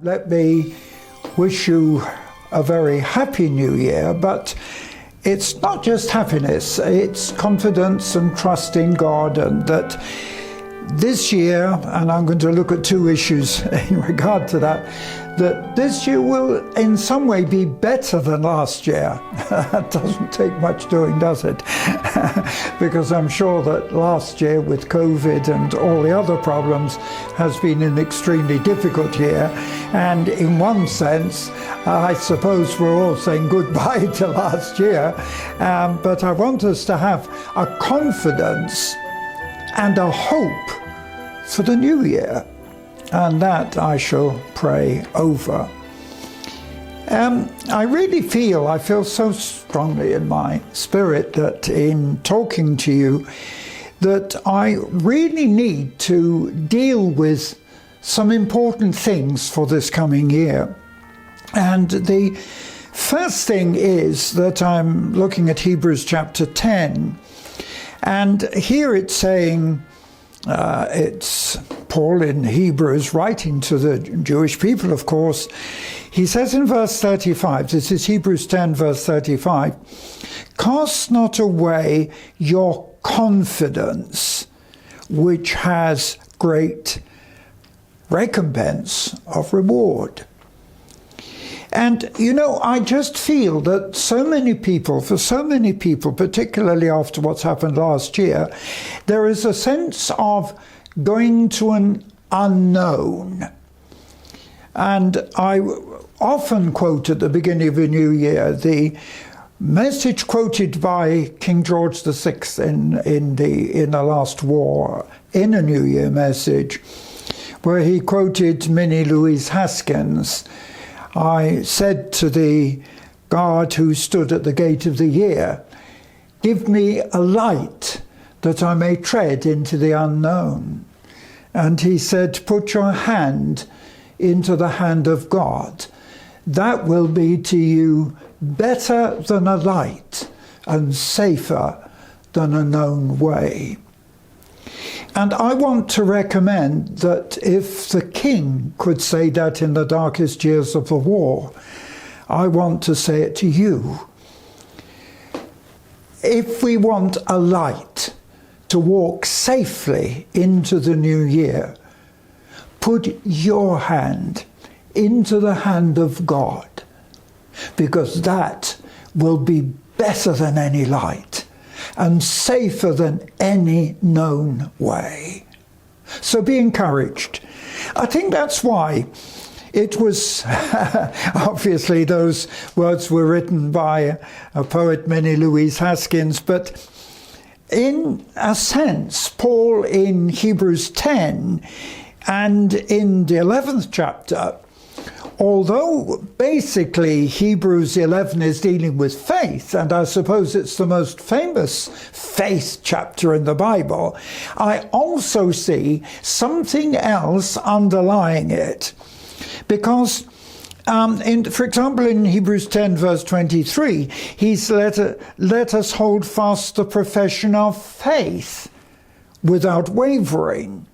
Let me wish you a very happy new year, but it's not just happiness, it's confidence and trust in God, and that this year, and I'm going to look at two issues in regard to that this year will in some way be better than last year. That doesn't take much doing, does it? Because I'm sure that last year with COVID and all the other problems has been an extremely difficult year. And in one sense, I suppose we're all saying goodbye to last year. But I want us to have a confidence and a hope for the new year. And that I shall pray over. I feel so strongly in my spirit that in talking to you, that I really need to deal with some important things for this coming year. And the first thing is that I'm looking at Hebrews chapter 10. And here it's saying, it's Paul in Hebrews writing to the Jewish people, of course. He says in verse 35, this is Hebrews 10, verse 35, "Cast not away your confidence, which has great recompense of reward." And, I just feel that for so many people, particularly after what's happened last year, there is a sense of going to an unknown. And I often quote at the beginning of a new year the message quoted by King George VI in the last war, in a New Year message, where he quoted Minnie Louise Haskins. "I said to the guard who stood at the gate of the year, 'Give me a light that I may tread into the unknown.' And he said, 'Put your hand into the hand of God. That will be to you better than a light and safer than a known way.'" And I want to recommend that if the king could say that in the darkest years of the war, I want to say it to you. If we want a light to walk safely into the new year, put your hand into the hand of God, because that will be better than any light and safer than any known way. So be encouraged. I think that's why it was, obviously those words were written by a poet, Minnie Louise Haskins, but in a sense, Paul in Hebrews 10 and in the 11th chapter, although basically Hebrews 11 is dealing with faith, and I suppose it's the most famous faith chapter in the Bible, I also see something else underlying it. Because, for example, in Hebrews 10, verse 23, he's let us hold fast the profession of faith without wavering,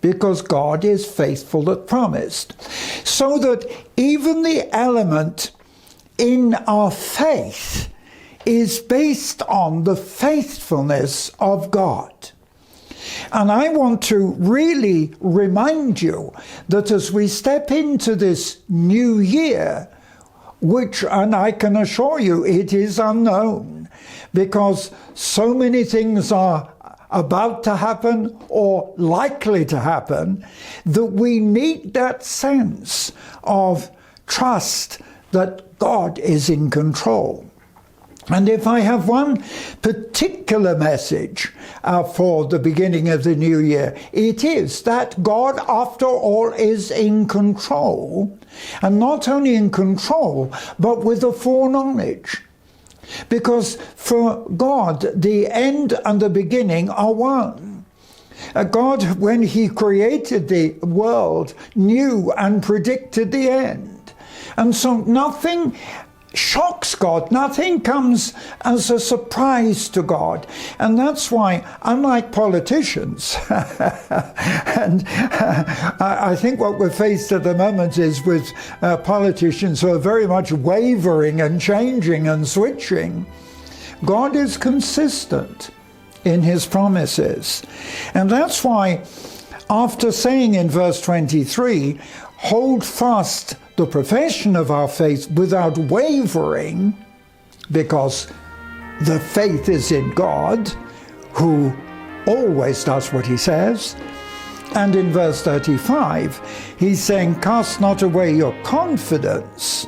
because God is faithful that promised. So that even the element in our faith is based on the faithfulness of God. And I want to really remind you that as we step into this new year, and I can assure you it is unknown, because so many things are about to happen or likely to happen, that we need that sense of trust that God is in control. And if I have one particular message for the beginning of the new year, it is that God, after all, is in control. And not only in control, but with a foreknowledge. Because for God, the end and the beginning are one. God, when he created the world, knew and predicted the end. And so nothing shocks God. Nothing comes as a surprise to God. And that's why, unlike politicians, and I think what we're faced at the moment is with politicians who are very much wavering and changing and switching. God is consistent in his promises. And that's why, after saying in verse 23, hold fast the profession of our faith without wavering, because the faith is in God, who always does what he says. And in verse 35, he's saying, cast not away your confidence.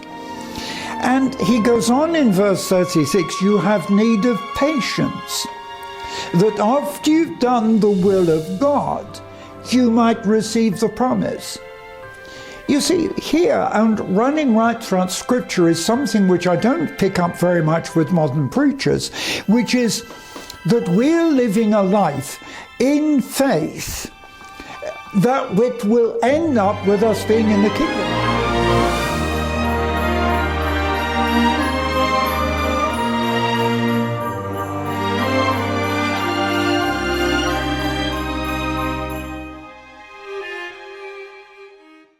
And he goes on in verse 36, you have need of patience, that after you've done the will of God, you might receive the promise. You see, here, and running right throughout Scripture, is something which I don't pick up very much with modern preachers, which is that we're living a life in faith that which will end up with us being in the kingdom.